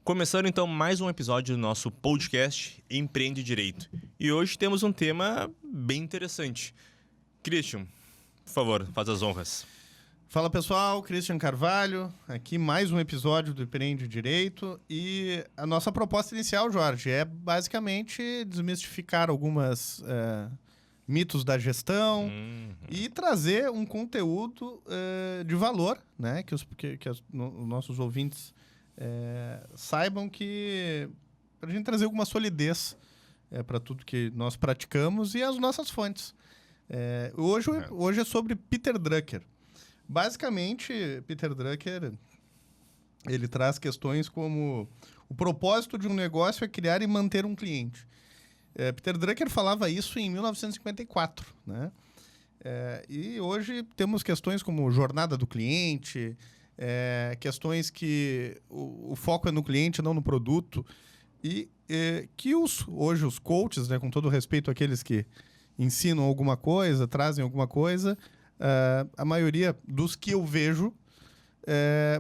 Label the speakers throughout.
Speaker 1: Começando então mais um episódio do nosso podcast Empreende Direito. E hoje temos um tema bem interessante. Christian, por favor, faz as honras.
Speaker 2: Fala pessoal, Christian Carvalho, aqui mais um episódio do Empreende Direito. E a nossa proposta inicial, Jorge, é basicamente desmistificar algumas mitos da gestão e trazer um conteúdo de valor, né? Que os nossos ouvintes saibam que para a gente trazer alguma solidez para tudo que nós praticamos e as nossas fontes. Hoje é sobre Peter Drucker. Basicamente, Peter Drucker, ele traz questões como o propósito de um negócio é criar e manter um cliente. Peter Drucker falava isso em 1954, né? E hoje temos questões como jornada do cliente, questões que o foco é no cliente, não no produto, e que hoje os coaches, né, com todo respeito àqueles que ensinam alguma coisa, trazem alguma coisa, a maioria dos que eu vejo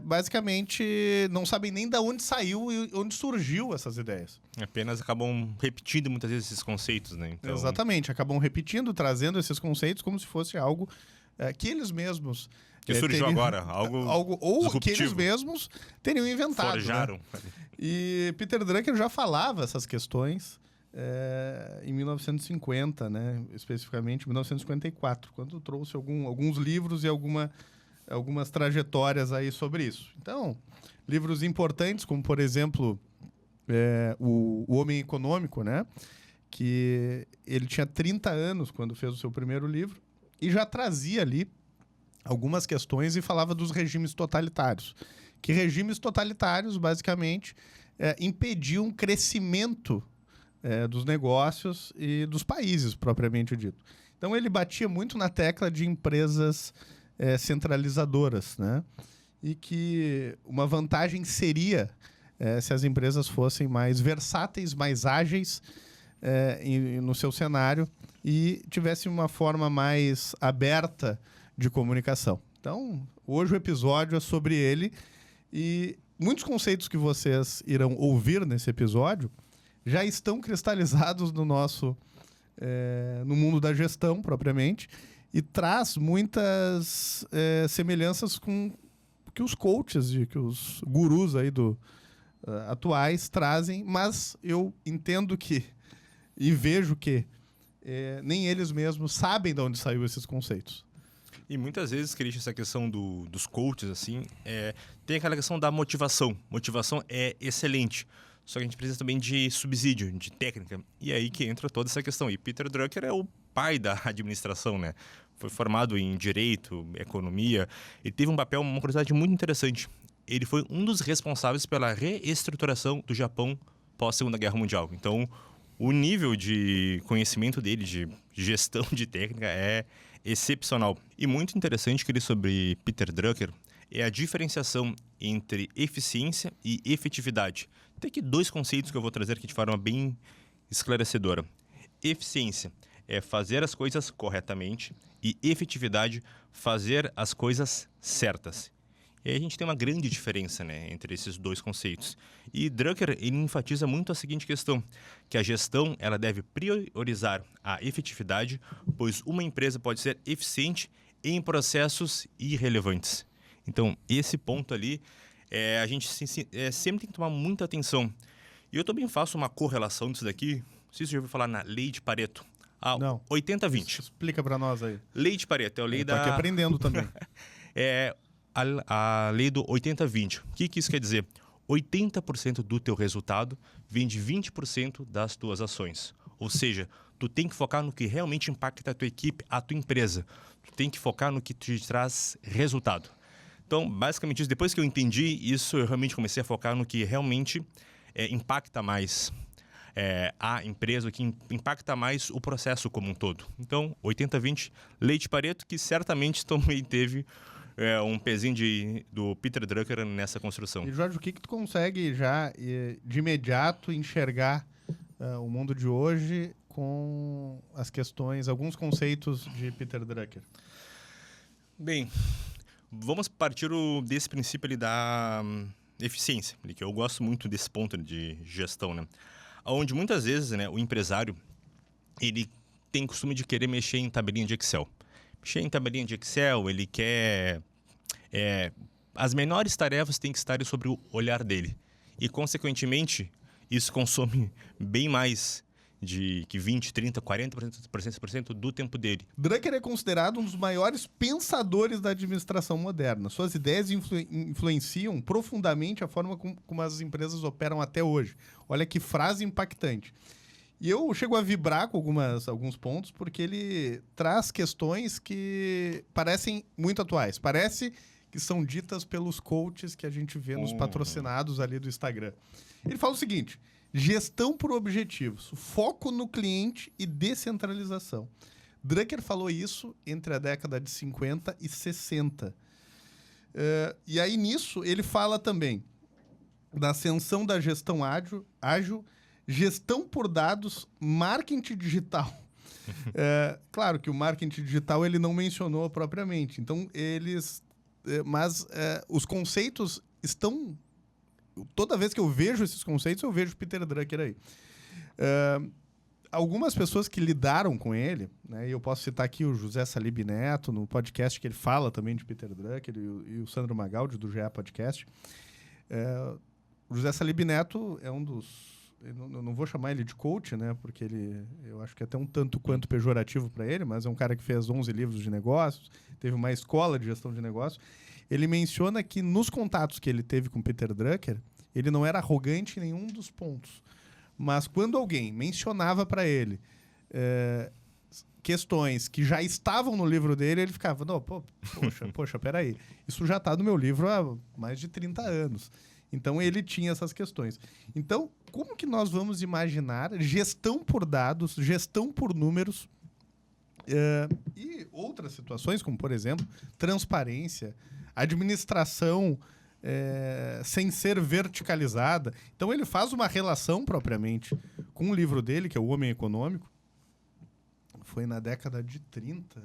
Speaker 2: basicamente não sabem nem de onde saiu e onde surgiu essas ideias.
Speaker 1: Apenas acabam repetindo muitas vezes esses conceitos, né? Então...
Speaker 2: Exatamente, acabam repetindo, trazendo esses conceitos como se fosse algo que eles mesmos...
Speaker 1: Que surgiu agora, algo
Speaker 2: ou
Speaker 1: disruptivo.
Speaker 2: Que eles mesmos teriam inventado.
Speaker 1: Forjaram.
Speaker 2: Né? E Peter Drucker já falava essas questões em 1950, né? Especificamente em 1954, quando trouxe alguns livros e algumas trajetórias aí sobre isso. Então, livros importantes, como por exemplo, o Homem Econômico, né? Que ele tinha 30 anos quando fez o seu primeiro livro e já trazia ali algumas questões e falava dos regimes totalitários. Que regimes totalitários, basicamente, impediam o crescimento dos negócios e dos países, propriamente dito. Então, ele batia muito na tecla de empresas centralizadoras, né? E que uma vantagem seria se as empresas fossem mais versáteis, mais ágeis no seu cenário e tivessem uma forma mais aberta de comunicação. Então, hoje o episódio é sobre ele e muitos conceitos que vocês irão ouvir nesse episódio já estão cristalizados no mundo da gestão, propriamente, e traz muitas semelhanças com que os coaches e que os gurus aí atuais trazem, mas eu entendo e vejo que nem eles mesmos sabem de onde saiu esses conceitos.
Speaker 1: E muitas vezes, Christian, essa questão dos coaches, assim, tem aquela questão da motivação. Motivação é excelente. Só que a gente precisa também de subsídio, de técnica. E é aí que entra toda essa questão. E Peter Drucker é o pai da administração, né? Foi formado em Direito, Economia. Ele teve uma curiosidade muito interessante. Ele foi um dos responsáveis pela reestruturação do Japão pós-Segunda Guerra Mundial. Então, o nível de conhecimento dele, de gestão de técnica, é excepcional. E muito interessante que ele sobre Peter Drucker é a diferenciação entre eficiência e efetividade. Tem aqui dois conceitos que eu vou trazer aqui de forma bem esclarecedora. Eficiência é fazer as coisas corretamente e efetividade, fazer as coisas certas. E aí a gente tem uma grande diferença, né, entre esses dois conceitos. E Drucker ele enfatiza muito a seguinte questão, que a gestão ela deve priorizar a efetividade, pois uma empresa pode ser eficiente em processos irrelevantes. Então, esse ponto ali, a gente sempre tem que tomar muita atenção. E eu também faço uma correlação disso daqui, não sei se você já ouviu falar na lei de Pareto.
Speaker 2: Não.
Speaker 1: 80-20.
Speaker 2: Explica para nós aí.
Speaker 1: Lei de Pareto é a lei
Speaker 2: Tô aqui aprendendo também.
Speaker 1: A lei do 80-20. O que isso quer dizer? 80% do teu resultado vem de 20% das tuas ações. Ou seja, tu tem que focar no que realmente impacta a tua equipe, a tua empresa. Tu tem que focar no que te traz resultado. Então, basicamente, isso, depois que eu entendi isso, eu realmente comecei a focar no que realmente impacta mais a empresa, que impacta mais o processo como um todo. Então, 80-20, lei de Pareto, que certamente também teve um pezinho do Peter Drucker nessa construção.
Speaker 2: E, Jorge, o que tu consegue já, de imediato, enxergar o mundo de hoje com as questões, alguns conceitos de Peter Drucker?
Speaker 1: Bem, vamos partir desse princípio ali eficiência, que eu gosto muito desse ponto de gestão, né? Onde muitas vezes, né, o empresário, ele tem costume de querer mexer em tabelinha de Excel. Mexer em tabelinha de Excel, ele quer... as menores tarefas têm que estar sobre o olhar dele. E, consequentemente, isso consome bem mais que 20%, 30%, 40% do tempo dele.
Speaker 2: Drucker é considerado um dos maiores pensadores da administração moderna. Suas ideias influenciam profundamente a forma como as empresas operam até hoje. Olha que frase impactante. E eu chego a vibrar com alguns pontos, porque ele traz questões que parecem muito atuais. Parece que são ditas pelos coaches que a gente vê nos patrocinados ali do Instagram. Ele fala o seguinte: gestão por objetivos, foco no cliente e descentralização. Drucker falou isso entre a década de 50 e 60. E aí, nisso, ele fala também da ascensão da gestão ágil, gestão por dados, marketing digital. Claro que o marketing digital ele não mencionou propriamente. Então, os conceitos estão... Toda vez que eu vejo esses conceitos, eu vejo Peter Drucker aí. Algumas pessoas que lidaram com ele, né, e eu posso citar aqui o José Salib Neto, no podcast que ele fala também de Peter Drucker, e o Sandro Magaldi, do GE Podcast. O José Salib Neto é um dos... Eu não vou chamar ele de coach, né, porque eu acho que é até um tanto quanto pejorativo para ele, mas é um cara que fez 11 livros de negócios, teve uma escola de gestão de negócios. Ele menciona que nos contatos que ele teve com Peter Drucker, ele não era arrogante em nenhum dos pontos. Mas quando alguém mencionava para ele questões que já estavam no livro dele, ele ficava, não, poxa, peraí, isso já está no meu livro há mais de 30 anos. Então, ele tinha essas questões. Então, como que nós vamos imaginar gestão por dados, gestão por números e outras situações, como, por exemplo, transparência, administração sem ser verticalizada. Então, ele faz uma relação, propriamente, com o livro dele, que é O Homem Econômico. Foi na década de 30,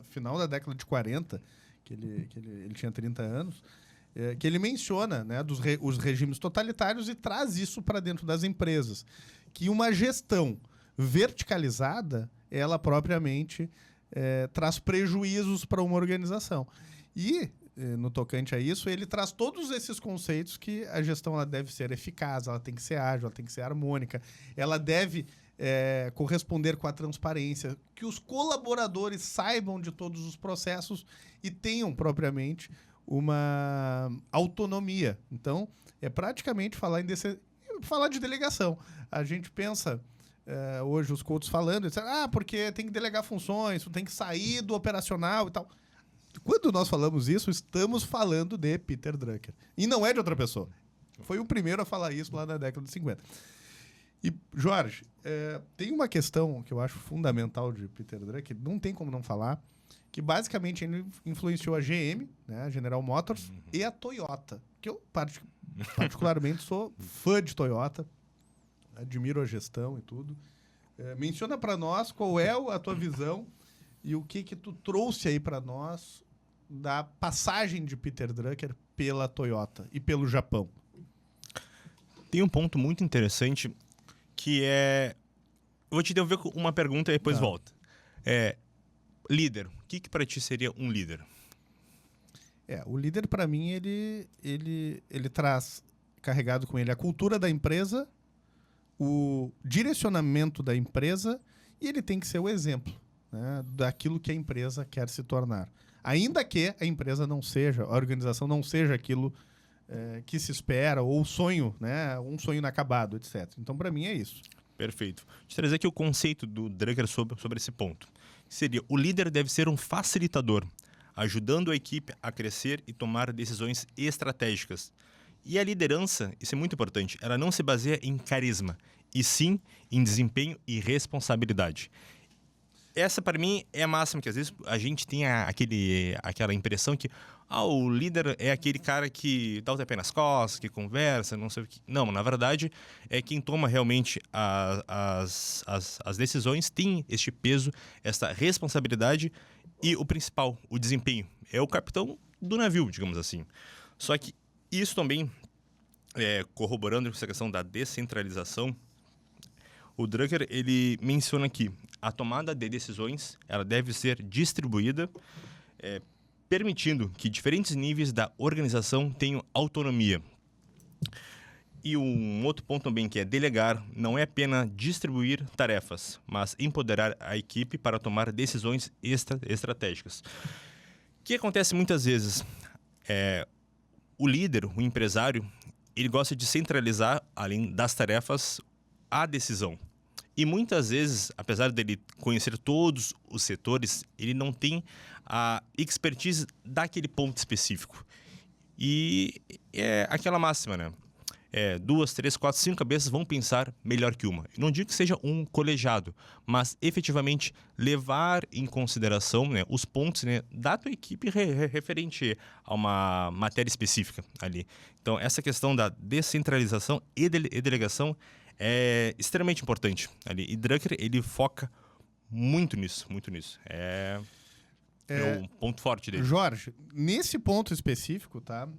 Speaker 2: final da década de 40, que ele tinha 30 anos, que ele menciona, né, os regimes totalitários e traz isso para dentro das empresas. Que uma gestão verticalizada, ela propriamente traz prejuízos para uma organização. E, no tocante a isso, ele traz todos esses conceitos que a gestão ela deve ser eficaz, ela tem que ser ágil, ela tem que ser harmônica, ela deve corresponder com a transparência, que os colaboradores saibam de todos os processos e tenham propriamente uma autonomia. Então, é praticamente falar de delegação. A gente pensa, hoje, os coaches falando, porque tem que delegar funções, tem que sair do operacional e tal. Quando nós falamos isso, estamos falando de Peter Drucker. E não é de outra pessoa. Foi o primeiro a falar isso lá na década de 50. E, Jorge, tem uma questão que eu acho fundamental de Peter Drucker, não tem como não falar, que basicamente ele influenciou a GM, né, a General Motors, e a Toyota, que eu particularmente sou fã de Toyota, admiro a gestão e tudo. Menciona para nós qual é a tua visão e o que tu trouxe aí para nós da passagem de Peter Drucker pela Toyota e pelo Japão.
Speaker 1: Tem um ponto muito interessante que é... Eu vou te devolver uma pergunta e depois volta. Líder. O que para ti seria um líder?
Speaker 2: O líder, para mim, ele traz carregado com ele a cultura da empresa, o direcionamento da empresa, e ele tem que ser o exemplo, né, daquilo que a empresa quer se tornar. Ainda que a empresa não seja, a organização não seja aquilo que se espera, ou sonho, né, um sonho inacabado, etc. Então, para mim, é isso.
Speaker 1: Perfeito. Vou te trazer aqui o conceito do Drucker sobre esse ponto. Seria, o líder deve ser um facilitador, ajudando a equipe a crescer e tomar decisões estratégicas. E a liderança, isso é muito importante, ela não se baseia em carisma, e sim em desempenho e responsabilidade. Essa, para mim, é a máxima, que às vezes a gente tem aquela impressão que o líder é aquele cara que dá o tapé nas costas, que conversa, não sei o que. Não, na verdade, é quem toma realmente as decisões, tem este peso, essa responsabilidade e o principal, o desempenho. É o capitão do navio, digamos assim. Só que isso também corroborando essa questão da descentralização, o Drucker ele menciona que a tomada de decisões ela deve ser distribuída, permitindo que diferentes níveis da organização tenham autonomia. E um outro ponto também que é delegar não é apenas distribuir tarefas, mas empoderar a equipe para tomar decisões estratégicas. O que acontece muitas vezes? O líder, o empresário, ele gosta de centralizar, além das tarefas, a decisão. E muitas vezes, apesar dele conhecer todos os setores, ele não tem a expertise daquele ponto específico. E é aquela máxima, né? 2, 3, 4, 5 cabeças vão pensar melhor que uma. Eu não digo que seja um colegiado, mas efetivamente levar em consideração, né, os pontos, né, da tua equipe referente a uma matéria específica ali. Então, essa questão da descentralização e delegação é extremamente importante ali. E Drucker, ele foca muito nisso, muito nisso. É um ponto forte dele.
Speaker 2: Jorge, nesse ponto específico, tá?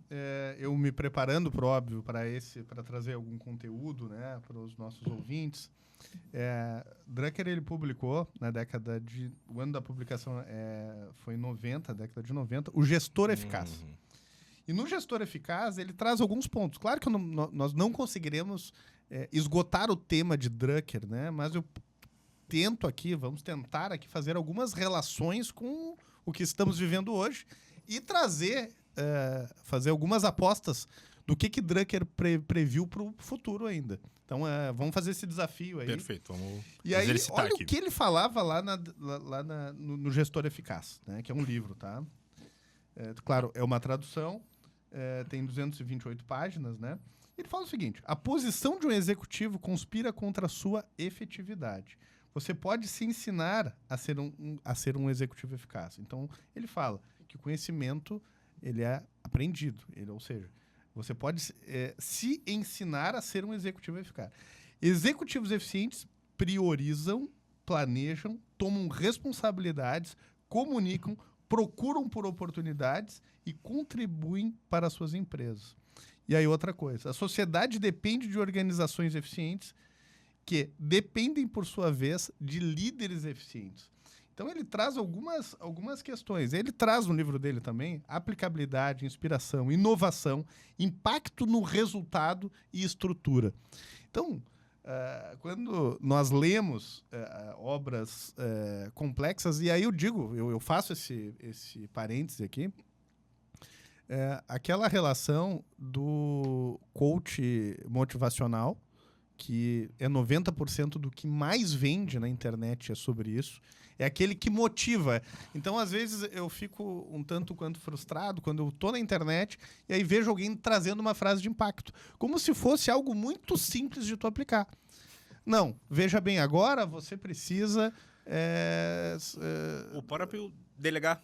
Speaker 2: Eu me preparando, por óbvio, para trazer algum conteúdo, né, para os nossos ouvintes. Drucker, ele publicou na década de... O ano da publicação foi em 90, década de 90, o Gestor Eficaz. E no Gestor Eficaz, ele traz alguns pontos. Claro que nós não conseguiremos esgotar o tema de Drucker, né? Mas eu vamos tentar aqui fazer algumas relações com o que estamos vivendo hoje e fazer algumas apostas do que Drucker previu para o futuro ainda. Então, vamos fazer esse desafio aí.
Speaker 1: Perfeito, vamos
Speaker 2: exercitar aqui. E aí, olha
Speaker 1: aqui.
Speaker 2: o que ele falava lá no Gestor Eficaz, né? Que é um livro, tá? Claro, é uma tradução, tem 228 páginas, né? Ele fala o seguinte: a posição de um executivo conspira contra a sua efetividade. Você pode se ensinar a ser um executivo eficaz. Então, ele fala que o conhecimento ele é aprendido. Ou seja, você pode se ensinar a ser um executivo eficaz. Executivos eficientes priorizam, planejam, tomam responsabilidades, comunicam, procuram por oportunidades e contribuem para as suas empresas. E aí outra coisa, a sociedade depende de organizações eficientes que dependem, por sua vez, de líderes eficientes. Então, ele traz algumas questões. Ele traz no livro dele também aplicabilidade, inspiração, inovação, impacto no resultado e estrutura. Então, quando nós lemos obras complexas, e aí eu faço esse parêntese aqui, aquela relação do coach motivacional, que é 90% do que mais vende na internet é sobre isso, é aquele que motiva. Então, às vezes, eu fico um tanto quanto frustrado quando eu estou na internet e aí vejo alguém trazendo uma frase de impacto, como se fosse algo muito simples de tu aplicar. Não, veja bem, agora você precisa...
Speaker 1: O próprio delegar.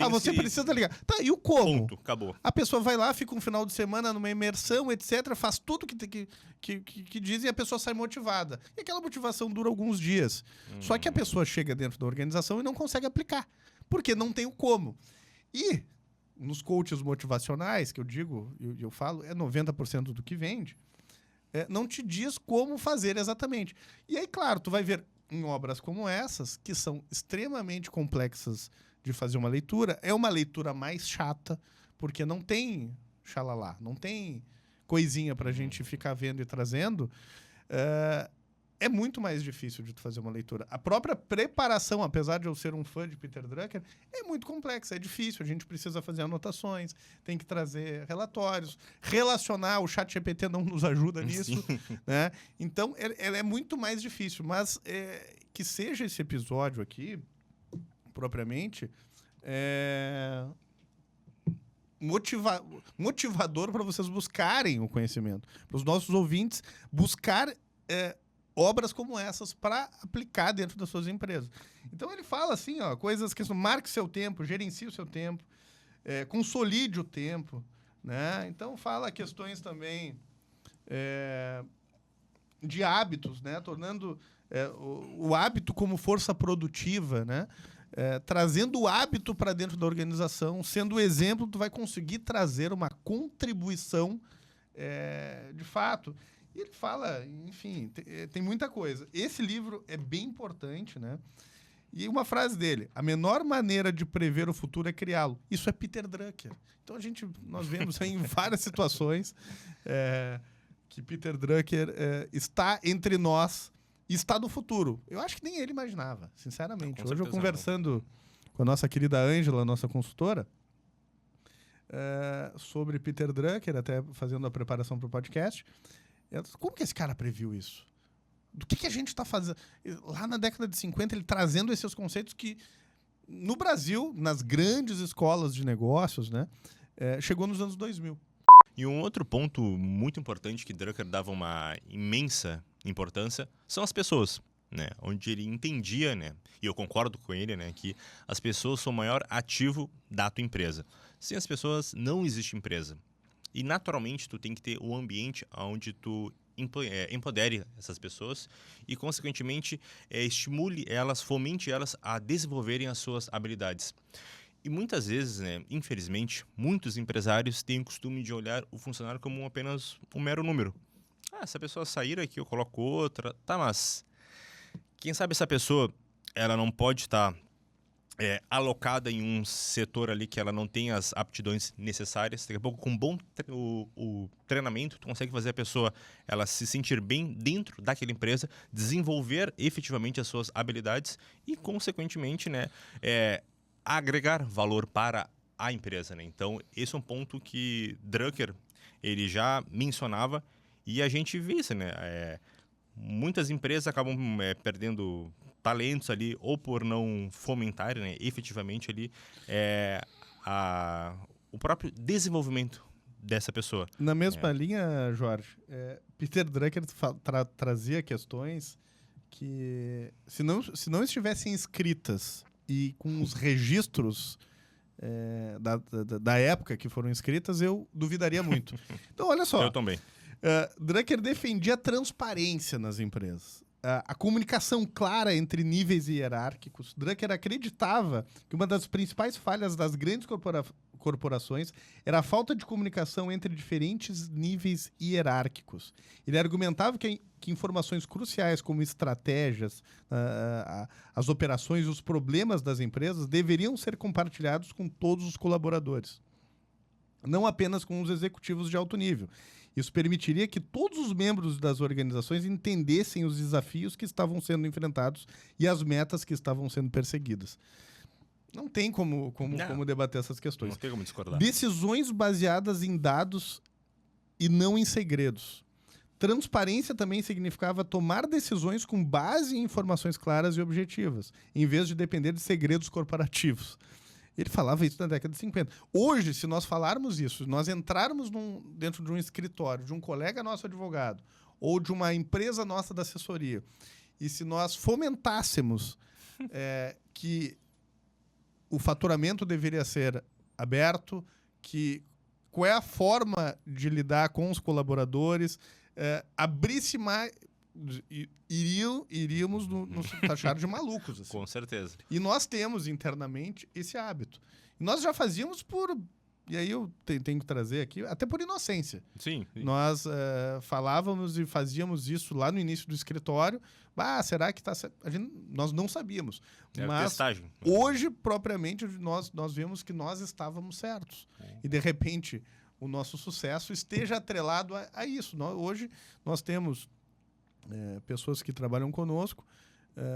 Speaker 2: Você precisa ligar. Tá, e o como?
Speaker 1: Ponto, acabou.
Speaker 2: A pessoa vai lá, fica um final de semana numa imersão, etc., faz tudo que diz e a pessoa sai motivada. E aquela motivação dura alguns dias. Só que a pessoa chega dentro da organização e não consegue aplicar, porque não tem o como. E nos coaches motivacionais, que eu falo, 90% do que vende, não te diz como fazer exatamente. E aí, claro, tu vai ver em obras como essas, que são extremamente complexas de fazer uma leitura, é uma leitura mais chata, porque não tem xalalá, não tem coisinha pra gente ficar vendo e trazendo. É muito mais difícil de tu fazer uma leitura. A própria preparação, apesar de eu ser um fã de Peter Drucker, é muito complexa, é difícil. A gente precisa fazer anotações, tem que trazer relatórios, relacionar. O ChatGPT não nos ajuda nisso, né? Então, ela é muito mais difícil. Mas que seja esse episódio aqui, propriamente, motivador para vocês buscarem o conhecimento, para os nossos ouvintes buscar obras como essas para aplicar dentro das suas empresas. Então ele fala assim, coisas que marque seu tempo, gerencie o seu tempo, consolide o tempo, né? Então fala questões também de hábitos, né? Tornando o hábito como força produtiva, né? Trazendo o hábito para dentro da organização, sendo o exemplo, tu vai conseguir trazer uma contribuição de fato. E ele fala, enfim, tem muita coisa. Esse livro é bem importante, né? E uma frase dele: a menor maneira de prever o futuro é criá-lo. Isso é Peter Drucker. Então nós vemos aí em várias situações que Peter Drucker está entre nós e está no futuro. Eu acho que nem ele imaginava, sinceramente. Hoje eu conversando com a nossa querida Ângela, nossa consultora, sobre Peter Drucker, até fazendo a preparação para o podcast. Como que esse cara previu isso? Do que a gente está fazendo? Lá na década de 50, ele trazendo esses conceitos que, no Brasil, nas grandes escolas de negócios, né, chegou nos anos 2000.
Speaker 1: E um outro ponto muito importante que Drucker dava uma imensa importância são as pessoas, né? Onde ele entendia, né, e eu concordo com ele, né, que as pessoas são o maior ativo da tua empresa. Sem as pessoas, não existe empresa. E, naturalmente, tu tem que ter o ambiente onde tu empodere essas pessoas e, consequentemente, estimule elas, fomente elas a desenvolverem as suas habilidades. E muitas vezes, né, infelizmente, muitos empresários têm o costume de olhar o funcionário como apenas um mero número. Se a pessoa sair aqui, eu coloco outra. Tá, mas quem sabe essa pessoa ela não pode estar alocada em um setor ali que ela não tem as aptidões necessárias. Daqui a pouco, com um bom o treinamento, tu consegue fazer a pessoa ela se sentir bem dentro daquela empresa, desenvolver efetivamente as suas habilidades e, consequentemente, né, agregar valor para a empresa, né? Então, esse é um ponto que Drucker ele já mencionava e a gente vê isso, né? Muitas empresas acabam perdendo talentos ali ou por não fomentar, né, efetivamente ali o próprio desenvolvimento dessa pessoa.
Speaker 2: Na mesma linha, Jorge, Peter Drucker trazia questões que, se não estivessem escritas e com os registros da época que foram escritas, eu duvidaria muito. Então, olha só.
Speaker 1: Eu também.
Speaker 2: Drucker defendia a transparência nas empresas. A comunicação clara entre níveis hierárquicos. Drucker acreditava que uma das principais falhas das grandes corporações era a falta de comunicação entre diferentes níveis hierárquicos. Ele argumentava que informações cruciais como estratégias, as operações e os problemas das empresas deveriam ser compartilhados com todos os colaboradores, não apenas com os executivos de alto nível. Isso permitiria que todos os membros das organizações entendessem os desafios que estavam sendo enfrentados e as metas que estavam sendo perseguidas. Não tem como debater essas questões.
Speaker 1: Não tem como discordar.
Speaker 2: Decisões baseadas em dados e não em segredos. Transparência também significava tomar decisões com base em informações claras e objetivas, em vez de depender de segredos corporativos. Ele falava isso na década de 50. Hoje, se nós falarmos isso, nós entrarmos dentro de um escritório, de um colega nosso advogado, ou de uma empresa nossa da assessoria, e se nós fomentássemos que o faturamento deveria ser aberto, qual é a forma de lidar com os colaboradores, abrisse mais... Iríamos nos taxar de malucos. Assim.
Speaker 1: Com certeza.
Speaker 2: E nós temos internamente esse hábito. E nós já fazíamos e aí eu tenho que trazer aqui, até por inocência.
Speaker 1: Sim.
Speaker 2: Nós falávamos e fazíamos isso lá no início do escritório. Será que está certo? Nós não sabíamos. Mas
Speaker 1: testagem.
Speaker 2: Hoje, propriamente, nós vemos que nós estávamos certos. E, de repente, o nosso sucesso esteja atrelado a isso. Hoje, nós temos... pessoas que trabalham conosco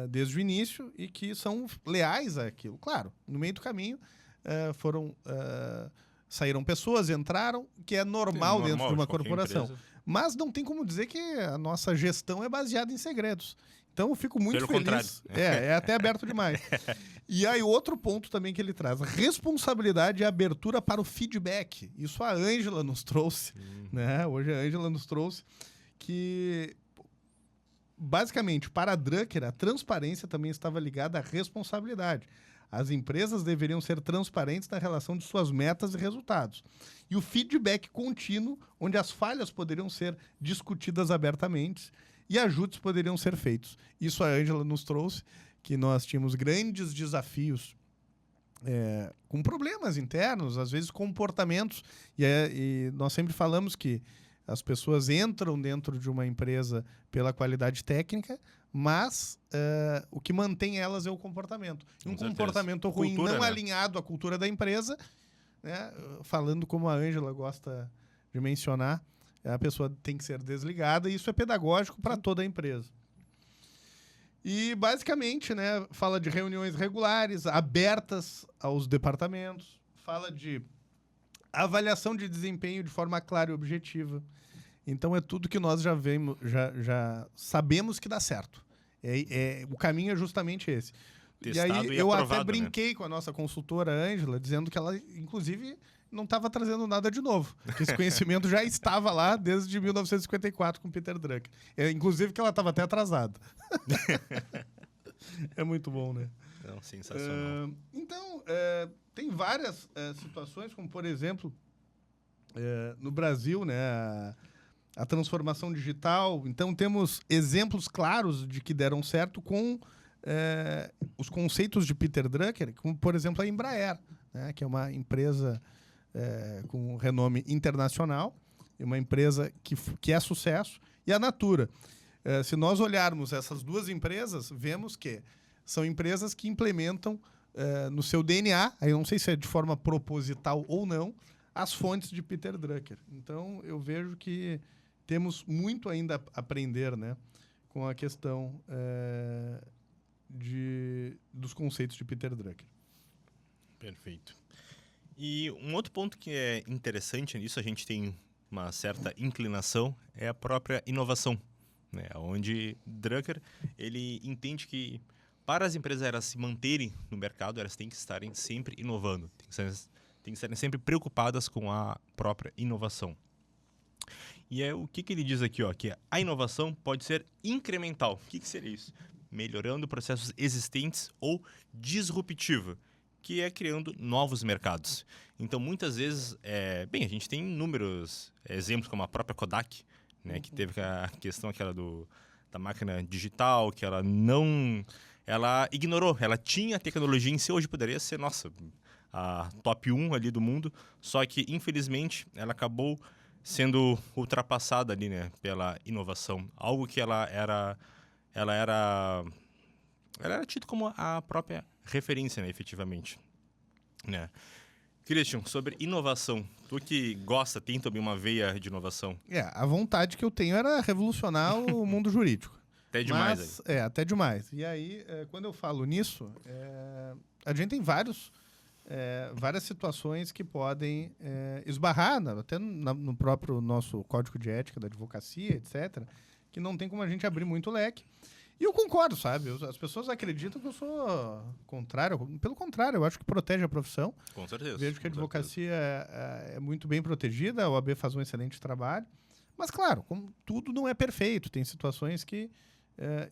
Speaker 2: desde o início e que são leais àquilo. Claro, no meio do caminho saíram pessoas, entraram, que é normal dentro de uma corporação. Empresa. Mas não tem como dizer que a nossa gestão é baseada em segredos. Então eu fico muito feliz.
Speaker 1: Contrário.
Speaker 2: É até aberto demais. E aí outro ponto também que ele traz, responsabilidade e abertura para o feedback. Isso a Ângela nos trouxe, né? Hoje a Ângela nos trouxe que... Basicamente, para Drucker, a transparência também estava ligada à responsabilidade. As empresas deveriam ser transparentes na relação de suas metas e resultados. E o feedback contínuo, onde as falhas poderiam ser discutidas abertamente e ajustes poderiam ser feitos. Isso a Ângela nos trouxe, que nós tínhamos grandes desafios com problemas internos, às vezes comportamentos. E nós sempre falamos que As pessoas entram dentro de uma empresa pela qualidade técnica, mas o que mantém elas é o comportamento. E um comportamento ruim,
Speaker 1: cultura,
Speaker 2: não
Speaker 1: né?
Speaker 2: alinhado à cultura da empresa, né? Falando como a Ângela gosta de mencionar, a pessoa tem que ser desligada, e isso é pedagógico para toda a empresa. E, basicamente, né, fala de reuniões regulares, abertas aos departamentos, fala de avaliação de desempenho de forma clara e objetiva. Então, é tudo que nós já sabemos que dá certo. O caminho é justamente esse.
Speaker 1: Testado
Speaker 2: e aí,
Speaker 1: e
Speaker 2: eu
Speaker 1: aprovado,
Speaker 2: até brinquei com a nossa consultora, Ângela, dizendo que ela, inclusive, não estava trazendo nada de novo. Que esse conhecimento já estava lá desde 1954 com Peter Drucker. Inclusive que ela estava até atrasada. É muito bom, né?
Speaker 1: Não, sensacional.
Speaker 2: Então, tem várias situações, como, por exemplo, no Brasil, né, a transformação digital. Então, temos exemplos claros de que deram certo com os conceitos de Peter Drucker, como, por exemplo, a Embraer, né, que é uma empresa com renome internacional, uma empresa que é sucesso, e a Natura. Se nós olharmos essas duas empresas, vemos que são empresas que implementam no seu DNA, aí eu não sei se é de forma proposital ou não, as fontes de Peter Drucker. Então, eu vejo que temos muito ainda a aprender, né, com a questão dos conceitos de Peter Drucker.
Speaker 1: Perfeito. E um outro ponto que é interessante nisso, a gente tem uma certa inclinação, é a própria inovação, né? Onde Drucker, ele entende que para as empresas elas se manterem no mercado, elas têm que estarem sempre inovando, têm que estarem sempre preocupadas com a própria inovação. E o que ele diz aqui, ó, que a inovação pode ser incremental. O que seria isso? Melhorando processos existentes ou disruptiva, que é criando novos mercados. Então, muitas vezes, a gente tem inúmeros exemplos, como a própria Kodak, né, que teve a questão aquela da máquina digital, que ela ignorou, ela tinha a tecnologia em si, hoje poderia ser, a top 1 ali do mundo, só que, infelizmente, ela acabou sendo ultrapassada ali, né, pela inovação. Algo que ela era tida como a própria referência, né, efetivamente. Né? Christian, sobre inovação, tu que gosta, tem também uma veia de inovação.
Speaker 2: A vontade que eu tenho era revolucionar o mundo jurídico.
Speaker 1: Até demais.
Speaker 2: Até demais. E aí, quando eu falo nisso, a gente tem várias situações que podem esbarrar, até no próprio nosso código de ética da advocacia, etc., que não tem como a gente abrir muito leque. E eu concordo, sabe? As pessoas acreditam que eu sou contrário. Pelo contrário, eu acho que protege a profissão.
Speaker 1: Com certeza.
Speaker 2: Vejo que a advocacia é muito bem protegida, a OAB faz um excelente trabalho. Mas, claro, como tudo não é perfeito. Tem situações que...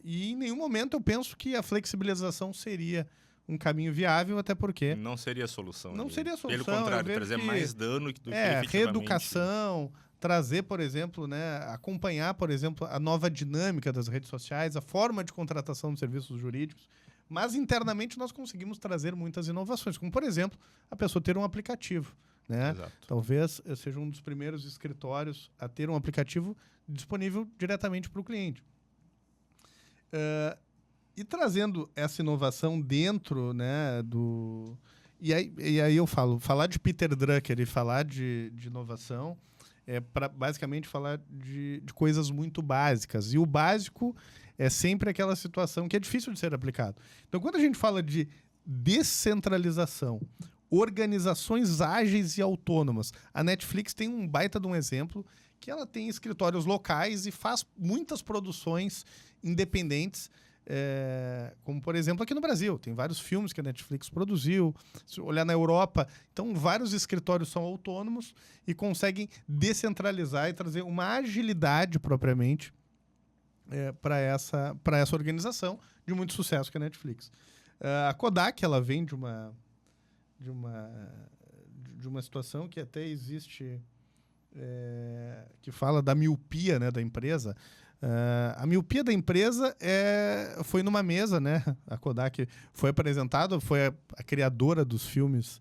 Speaker 2: e em nenhum momento eu penso que a flexibilização seria um caminho viável, até porque...
Speaker 1: Não seria a solução.
Speaker 2: Não seria a solução.
Speaker 1: Pelo contrário, trazer mais dano do que efetivamente...
Speaker 2: reeducação... trazer, por exemplo, né, acompanhar, por exemplo, a nova dinâmica das redes sociais, a forma de contratação de serviços jurídicos, mas internamente nós conseguimos trazer muitas inovações, como, por exemplo, a pessoa ter um aplicativo. Né?
Speaker 1: Exato.
Speaker 2: Talvez seja um dos primeiros escritórios a ter um aplicativo disponível diretamente para o cliente. E trazendo essa inovação dentro, né, do... E aí eu falar de Peter Drucker e falar de inovação... para basicamente falar de coisas muito básicas. E o básico é sempre aquela situação que é difícil de ser aplicado. Então, quando a gente fala de descentralização, organizações ágeis e autônomas, a Netflix tem um baita de um exemplo que ela tem escritórios locais e faz muitas produções independentes, como, por exemplo, aqui no Brasil. Tem vários filmes que a Netflix produziu. Se olhar na Europa, então, vários escritórios são autônomos e conseguem descentralizar e trazer uma agilidade, propriamente, para essa organização de muito sucesso que é a Netflix. A Kodak, ela vem de uma situação que até existe, que fala da miopia, né, da empresa. A miopia da empresa foi numa mesa, né? A Kodak foi apresentada, foi a criadora dos filmes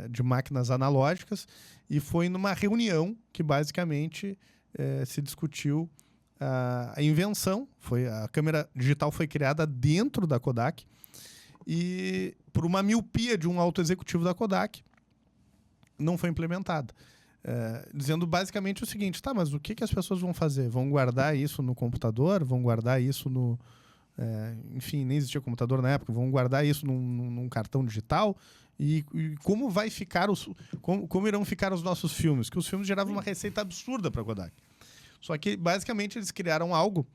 Speaker 2: de máquinas analógicas, e foi numa reunião que basicamente se discutiu a invenção. A câmera digital foi criada dentro da Kodak, e por uma miopia de um alto executivo da Kodak, não foi implementada. Dizendo basicamente o seguinte: tá, mas o que as pessoas vão fazer? Vão guardar isso no computador? Vão guardar isso no... enfim, nem existia computador na época. Vão guardar isso num cartão digital? E como vai ficar como irão ficar os nossos filmes? Que os filmes geravam uma receita absurda para a Kodak. Só que, basicamente, eles criaram algo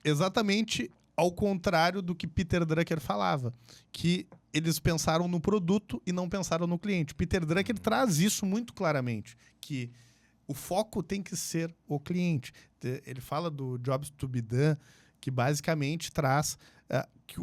Speaker 2: exatamente ao contrário do que Peter Drucker falava, que eles pensaram no produto e não pensaram no cliente. Peter Drucker traz isso muito claramente, que o foco tem que ser o cliente. Ele fala do jobs to be done, que basicamente traz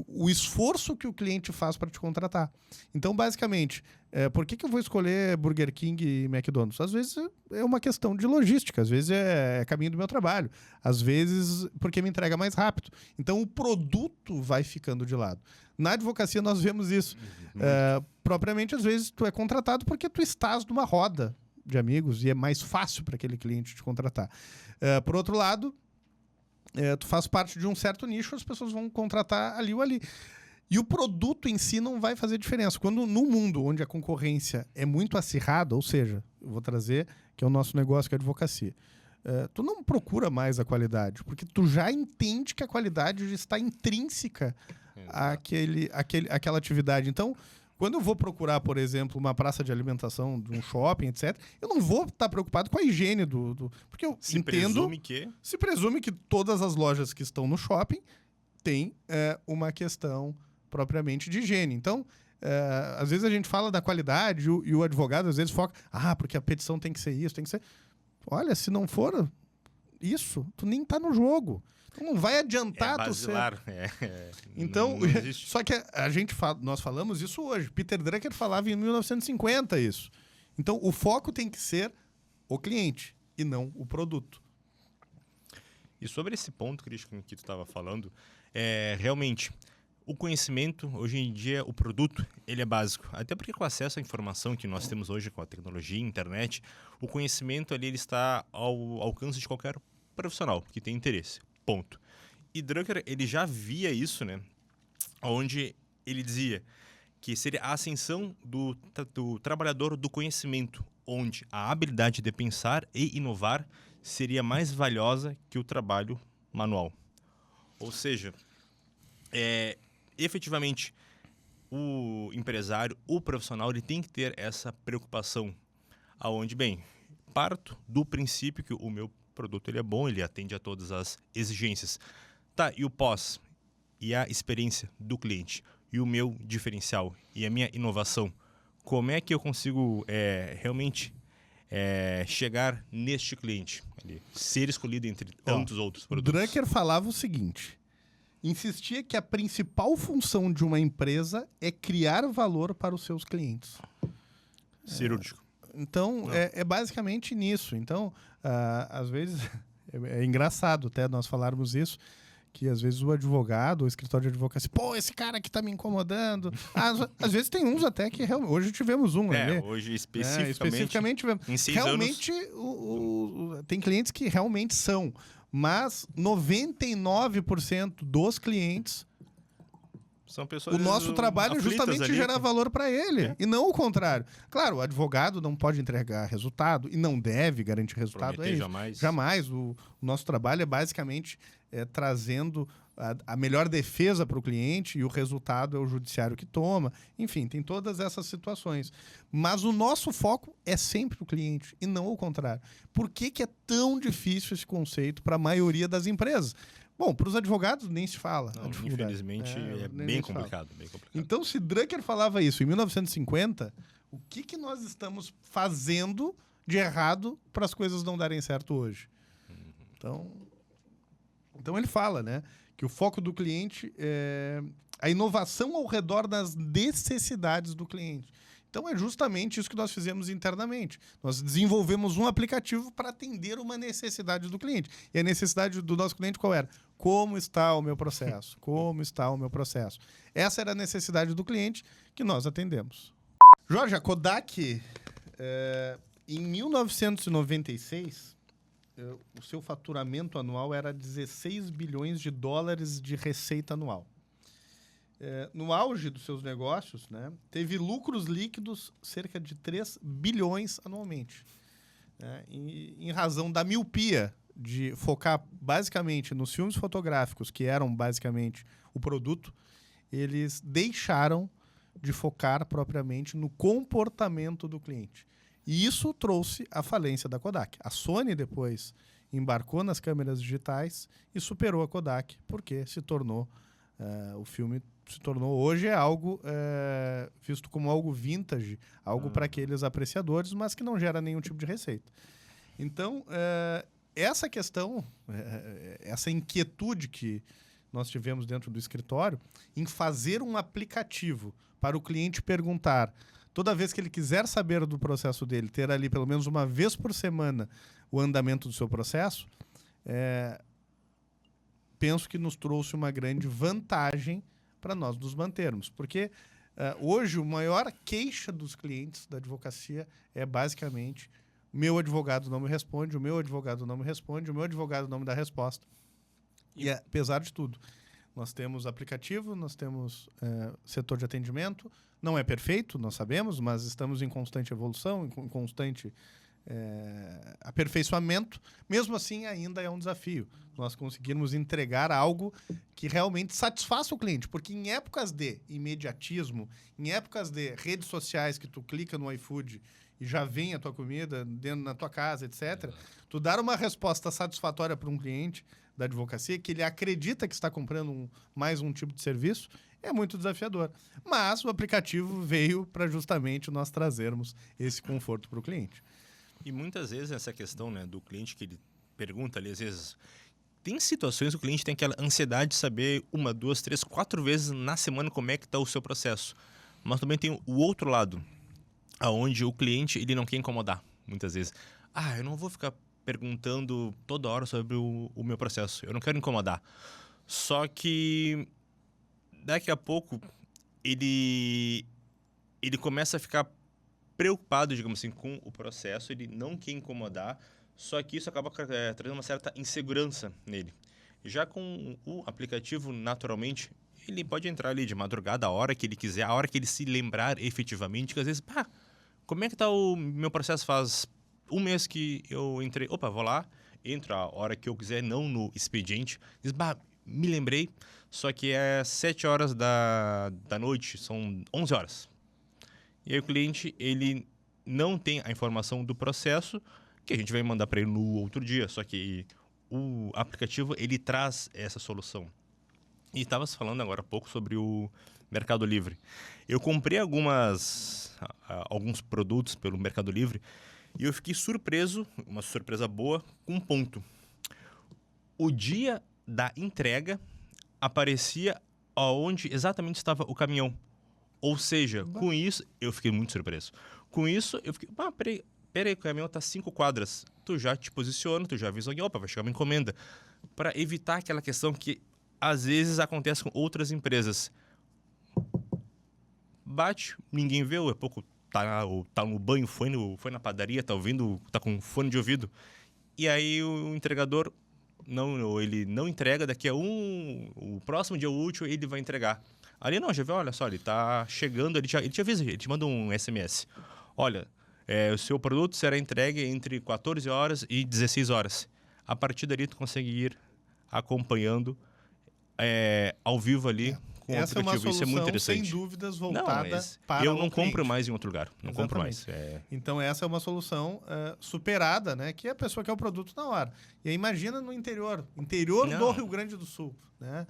Speaker 2: o esforço que o cliente faz para te contratar. Então, basicamente, por que eu vou escolher Burger King e McDonald's? Às vezes é uma questão de logística, às vezes é caminho do meu trabalho, às vezes porque me entrega mais rápido. Então, o produto vai ficando de lado. Na advocacia, nós vemos isso. Propriamente, às vezes, tu é contratado porque tu estás numa roda de amigos e é mais fácil para aquele cliente te contratar. Por outro lado, tu faz parte de um certo nicho, as pessoas vão contratar ali ou ali. E o produto em si não vai fazer diferença. Quando no mundo onde a concorrência é muito acirrada, ou seja, eu vou trazer, que é o nosso negócio, que é a advocacia, tu não procura mais a qualidade, porque tu já entende que a qualidade já está intrínseca àquela atividade. Então, quando eu vou procurar, por exemplo, uma praça de alimentação de um shopping, etc., eu não vou estar preocupado com a higiene porque eu entendo... Se presume que todas as lojas que estão no shopping têm uma questão propriamente de higiene. Então, às vezes a gente fala da qualidade e o advogado às vezes foca, porque a petição tem que ser isso, tem que ser... Olha, se não for isso, tu nem tá no jogo. Não vai adiantar tu ser... Então, não só que nós falamos isso hoje. Peter Drucker falava em 1950 isso. Então, o foco tem que ser o cliente e não o produto.
Speaker 1: E sobre esse ponto, Christian, que tu estava falando, realmente, o conhecimento, hoje em dia, o produto, ele é básico. Até porque com acesso à informação que nós temos hoje, com a tecnologia, internet, o conhecimento ali ele está ao alcance de qualquer profissional que tem interesse. Ponto. E Drucker, ele já via isso, né? Onde ele dizia que seria a ascensão do trabalhador do conhecimento, onde a habilidade de pensar e inovar seria mais valiosa que o trabalho manual. Ou seja, efetivamente, o empresário, o profissional, ele tem que ter essa preocupação, aonde, bem, parto do princípio que o meu produto ele é bom, ele atende a todas as exigências. Tá, e o pós? E a experiência do cliente? E o meu diferencial? E a minha inovação? Como é que eu consigo realmente chegar neste cliente? Ser escolhido entre tantos outros produtos?
Speaker 2: Drucker falava o seguinte: insistia que a principal função de uma empresa é criar valor para os seus clientes.
Speaker 1: Cirúrgico.
Speaker 2: Então, é basicamente nisso. Então, às vezes, é engraçado até nós falarmos isso, que às vezes o advogado, o escritório de advocacia, esse cara aqui tá me incomodando. Às vezes tem uns até que realmente... Hoje tivemos um.
Speaker 1: Hoje especificamente
Speaker 2: tivemos.
Speaker 1: Em 6
Speaker 2: realmente, tem clientes que realmente são, mas 99% dos clientes...
Speaker 1: São pessoas,
Speaker 2: o nosso trabalho é justamente gerar valor para ele, e não o contrário. Claro, o advogado não pode entregar resultado e não deve garantir resultado. Jamais. O nosso trabalho é basicamente trazendo a melhor defesa para o cliente, e o resultado é o judiciário que toma. Enfim, tem todas essas situações. Mas o nosso foco é sempre o cliente e não o contrário. Por que é tão difícil esse conceito para a maioria das empresas? Bom, para os advogados nem se fala.
Speaker 1: Não, infelizmente é bem complicado.
Speaker 2: Então, se Drucker falava isso em 1950, o que nós estamos fazendo de errado para as coisas não darem certo hoje? Então ele fala, né, que o foco do cliente é a inovação ao redor das necessidades do cliente. Então é justamente isso que nós fizemos internamente. Nós desenvolvemos um aplicativo para atender uma necessidade do cliente. E a necessidade do nosso cliente qual era? Como está o meu processo? Como está o meu processo? Essa era a necessidade do cliente que nós atendemos. Jorge, a Kodak, em 1996, o seu faturamento anual era 16 bilhões de dólares de receita anual. No auge dos seus negócios, né, teve lucros líquidos cerca de 3 bilhões anualmente. Né, em razão da miopia de focar basicamente nos filmes fotográficos, que eram basicamente o produto, eles deixaram de focar propriamente no comportamento do cliente. E isso trouxe a falência da Kodak. A Sony depois embarcou nas câmeras digitais e superou a Kodak, porque se tornou, o filme se tornou, hoje é algo visto como algo vintage, algo para aqueles apreciadores, mas que não gera nenhum tipo de receita. Então, essa questão, essa inquietude que nós tivemos dentro do escritório em fazer um aplicativo para o cliente perguntar, toda vez que ele quiser saber do processo dele, ter ali pelo menos uma vez por semana o andamento do seu processo, penso que nos trouxe uma grande vantagem para nós nos mantermos. Porque hoje, a maior queixa dos clientes da advocacia é basicamente: meu advogado não me responde, o meu advogado não me responde, o meu advogado não me dá resposta. E apesar de tudo, nós temos aplicativo, nós temos setor de atendimento. Não é perfeito, nós sabemos, mas estamos em constante evolução, em constante aperfeiçoamento. Mesmo assim, ainda é um desafio nós conseguirmos entregar algo que realmente satisfaça o cliente. Porque em épocas de imediatismo, em épocas de redes sociais que tu clica no iFood e já vem a tua comida dentro na tua casa, etc., tu dar uma resposta satisfatória para um cliente da advocacia, que ele acredita que está comprando mais um tipo de serviço, é muito desafiador. Mas o aplicativo veio para justamente nós trazermos esse conforto para o cliente.
Speaker 1: E muitas vezes essa questão, né, do cliente que ele pergunta ali, às vezes, tem situações que o cliente tem aquela ansiedade de saber 1, 2, 3, 4 vezes na semana como é que está o seu processo. Mas também tem o outro lado, aonde o cliente ele não quer incomodar, muitas vezes. Eu não vou ficar perguntando toda hora sobre o meu processo, eu não quero incomodar. Só que daqui a pouco ele começa a ficar preocupado, digamos assim, com o processo, ele não quer incomodar, só que isso acaba trazendo uma certa insegurança nele. Já com o aplicativo, naturalmente, ele pode entrar ali de madrugada, a hora que ele quiser, a hora que ele se lembrar efetivamente, que às vezes, como é que está o meu processo? Faz 1 mês que eu entrei, vou lá, entro a hora que eu quiser, não no expediente, diz, me lembrei, só que é 7 horas da noite, são 11 horas. E aí o cliente, ele não tem a informação do processo que a gente vai mandar para ele no outro dia, só que o aplicativo, ele traz essa solução. E estava falando agora há pouco sobre o Mercado Livre. Eu comprei alguns produtos pelo Mercado Livre e eu fiquei surpreso, uma surpresa boa, com um ponto. O dia da entrega aparecia aonde exatamente estava o caminhão. Ou seja, com isso, eu fiquei muito surpreso. Com isso, eu fiquei, peraí, o caminhão está 5 quadras. Tu já te posiciona, tu já avisa alguém, vai chegar uma encomenda. Para evitar aquela questão que às vezes acontece com outras empresas. Bate, ninguém vê, é pouco tá no banho, foi na padaria, tá ouvindo, tá com fone de ouvido. E aí o entregador, ele não entrega, daqui a o próximo dia útil ele vai entregar. Ali não, já viu, olha só, ele tá chegando, ele te avisa, ele te manda um SMS. Olha, o seu produto será entregue entre 14 horas e 16 horas. A partir dali tu consegue ir acompanhando ao vivo ali com o aplicativo.
Speaker 2: É uma solução,
Speaker 1: isso é muito interessante.
Speaker 2: sem dúvidas, voltada para
Speaker 1: eu não
Speaker 2: o
Speaker 1: compro
Speaker 2: cliente.
Speaker 1: mais em outro lugar. Não compro mais.
Speaker 2: Então, essa é uma solução superada, né? Que a pessoa quer o produto na hora. E aí, imagina no interior do Rio Grande do Sul, né?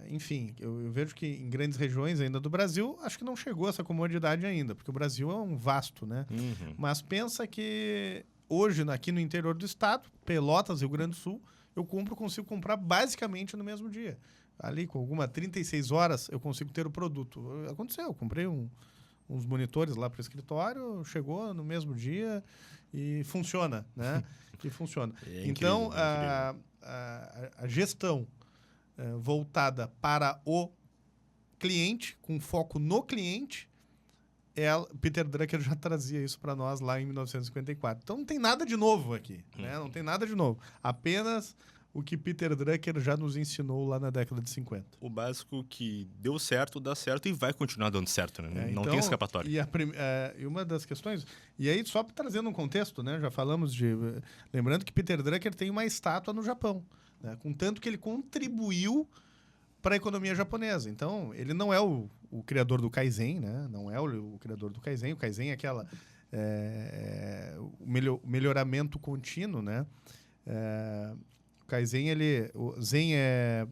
Speaker 2: Enfim, eu vejo que em grandes regiões ainda do Brasil, acho que não chegou essa comodidade ainda, porque o Brasil é um vasto, né?
Speaker 1: Uhum.
Speaker 2: Mas pensa que hoje, aqui no interior do estado, Pelotas, Rio Grande do Sul, eu consigo comprar basicamente no mesmo dia. Ali, com alguma 36 horas, eu consigo ter o produto. Aconteceu, eu comprei uns monitores lá para o escritório, chegou no mesmo dia e funciona, né? E funciona. Então, a gestão voltada para o cliente, com foco no cliente, Peter Drucker já trazia isso para nós lá em 1954. Então não tem nada de novo aqui, né? Não tem nada de novo. Apenas o que Peter Drucker já nos ensinou lá na década de 50.
Speaker 1: O básico que deu certo, dá certo e vai continuar dando certo, né? Não
Speaker 2: Então,
Speaker 1: tem escapatória.
Speaker 2: E uma das questões... E aí, só trazendo um contexto, né? Já falamos de... Lembrando que Peter Drucker tem uma estátua no Japão, né? Com tanto que ele contribuiu para a economia japonesa. Então, ele não é o criador do Kaizen, né? Não é o criador do Kaizen. O Kaizen é aquela... o melhoramento contínuo, né? O Kaizen, o Zen é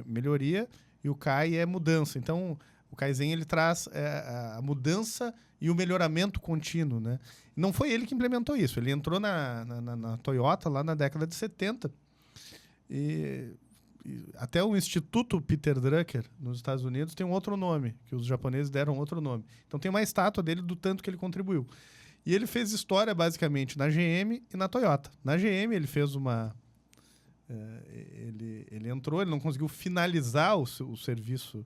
Speaker 2: melhoria e o Kai é mudança. Então, o Kaizen ele traz a mudança e o melhoramento contínuo, né? Não foi ele que implementou isso. Ele entrou na Toyota lá na década de 70 e até o Instituto Peter Drucker nos Estados Unidos tem um outro nome, que os japoneses deram outro nome. Então tem uma estátua dele do tanto que ele contribuiu. E ele fez história basicamente na GM e na Toyota. Na GM ele fez uma... ele entrou, ele não conseguiu finalizar o serviço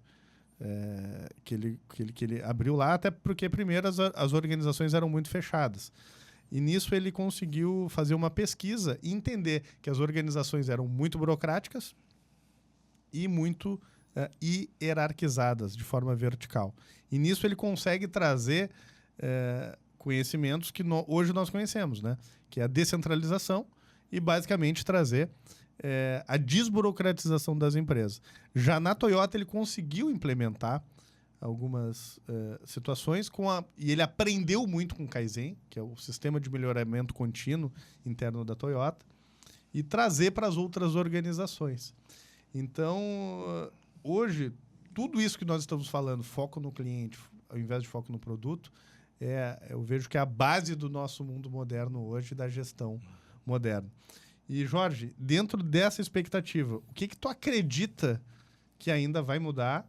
Speaker 2: que ele abriu lá, até porque primeiro as organizações eram muito fechadas. E nisso ele conseguiu fazer uma pesquisa e entender que as organizações eram muito burocráticas e muito hierarquizadas de forma vertical. E nisso ele consegue trazer conhecimentos que hoje nós conhecemos, né? Que é a descentralização e basicamente trazer a desburocratização das empresas. Já na Toyota ele conseguiu implementar algumas situações e ele aprendeu muito com o Kaizen, que é o sistema de melhoramento contínuo interno da Toyota, e trazer para as outras organizações. Então, hoje, tudo isso que nós estamos falando, foco no cliente ao invés de foco no produto, eu vejo que é a base do nosso mundo moderno hoje, da gestão moderna. E, Jorge, dentro dessa expectativa, o que tu acredita que ainda vai mudar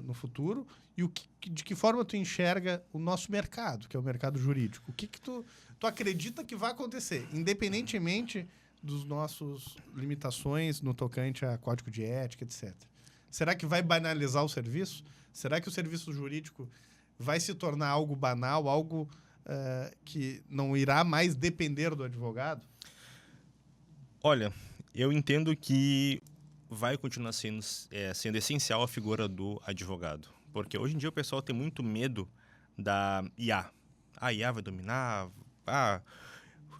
Speaker 2: no futuro e de que forma tu enxerga o nosso mercado, que é o mercado jurídico? O que tu acredita que vai acontecer, independentemente dos nossos limitações no tocante a código de ética, etc. Será que vai banalizar o serviço? Será que o serviço jurídico vai se tornar algo banal, algo que não irá mais depender do advogado?
Speaker 1: Olha, eu entendo que vai continuar sendo essencial a figura do advogado. Porque hoje em dia o pessoal tem muito medo da IA. A IA vai dominar,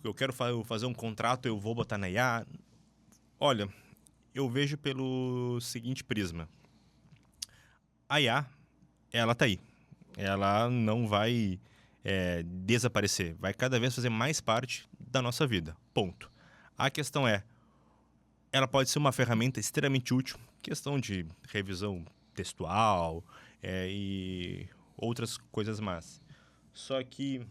Speaker 1: eu quero fazer um contrato, eu vou botar na IA. Olha, eu vejo pelo seguinte prisma. A IA, ela tá aí. Ela não vai desaparecer. Vai cada vez fazer mais parte da nossa vida. Ponto. A questão ela pode ser uma ferramenta extremamente útil. Questão de revisão textual e outras coisas mais. Só que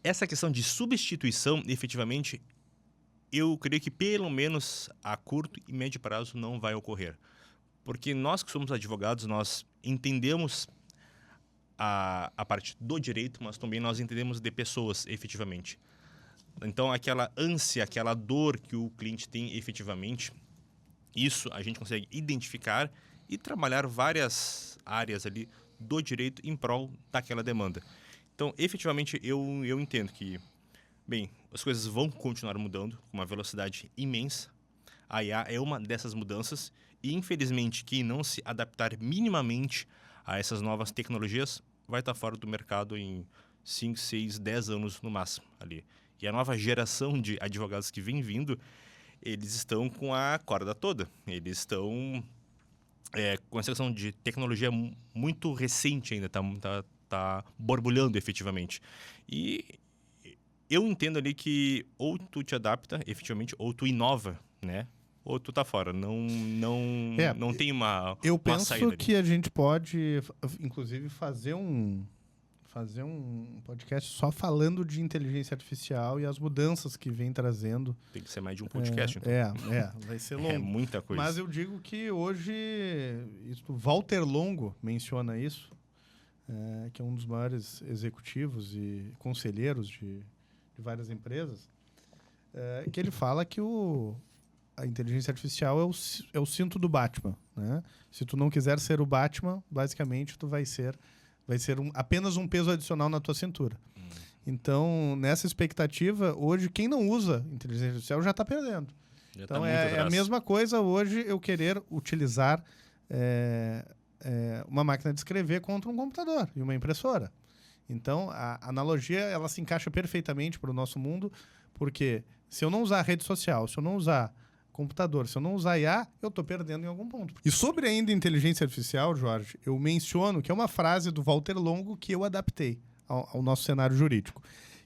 Speaker 1: essa questão de substituição, efetivamente, eu creio que pelo menos a curto e médio prazo não vai ocorrer. Porque nós que somos advogados, nós entendemos a parte do direito, mas também nós entendemos de pessoas, efetivamente. Então, aquela ânsia, aquela dor que o cliente tem efetivamente, isso a gente consegue identificar e trabalhar várias áreas ali do direito em prol daquela demanda. Então, efetivamente, eu entendo que, bem, as coisas vão continuar mudando com uma velocidade imensa. A IA é uma dessas mudanças e, infelizmente, quem não se adaptar minimamente a essas novas tecnologias vai estar fora do mercado em 5, 6, 10 anos no máximo ali. E a nova geração de advogados que vem vindo, eles estão com a corda toda. Eles estão com essa questão de tecnologia muito recente ainda, tá borbulhando efetivamente. E eu entendo ali que ou tu te adapta efetivamente, ou tu inova, né? Ou tu tá fora. Não tem uma
Speaker 2: Eu
Speaker 1: uma
Speaker 2: penso
Speaker 1: saída
Speaker 2: que a gente pode, inclusive, fazer um podcast só falando de inteligência artificial e as mudanças que vem trazendo.
Speaker 1: Tem que ser mais de um podcast, então.
Speaker 2: Vai ser longo.
Speaker 1: É muita coisa.
Speaker 2: Mas eu digo que hoje, Walter Longo menciona isso, que é um dos maiores executivos e conselheiros de várias empresas, que ele fala que a inteligência artificial é o cinto do Batman, né? Se tu não quiser ser o Batman, basicamente tu vai ser apenas um peso adicional na tua cintura. Então, nessa expectativa, hoje, quem não usa inteligência artificial já está perdendo. Então, é a mesma coisa hoje eu querer utilizar uma máquina de escrever contra um computador e uma impressora. Então, a analogia ela se encaixa perfeitamente para o nosso mundo, porque se eu não usar rede social, se eu não usar computador, se eu não usar IA, eu estou perdendo em algum ponto. E sobre ainda inteligência artificial, Jorge, eu menciono que é uma frase do Walter Longo que eu adaptei ao nosso cenário jurídico,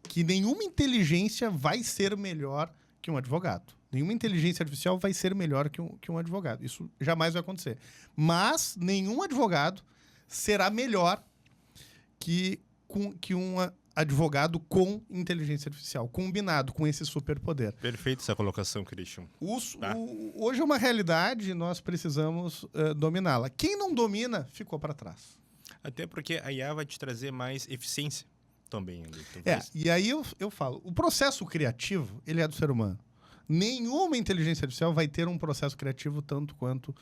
Speaker 2: que nenhuma inteligência vai ser melhor que um advogado. Nenhuma inteligência artificial vai ser melhor que um advogado. Isso jamais vai acontecer. Mas nenhum advogado será melhor que um advogado com inteligência artificial, combinado com esse superpoder.
Speaker 1: Perfeito essa colocação, Christian.
Speaker 2: Hoje é uma realidade e nós precisamos dominá-la. Quem não domina, ficou para trás.
Speaker 1: Até porque a IA vai te trazer mais eficiência também.
Speaker 2: E aí eu falo, o processo criativo, ele é do ser humano. Nenhuma inteligência artificial vai ter um processo criativo tanto quanto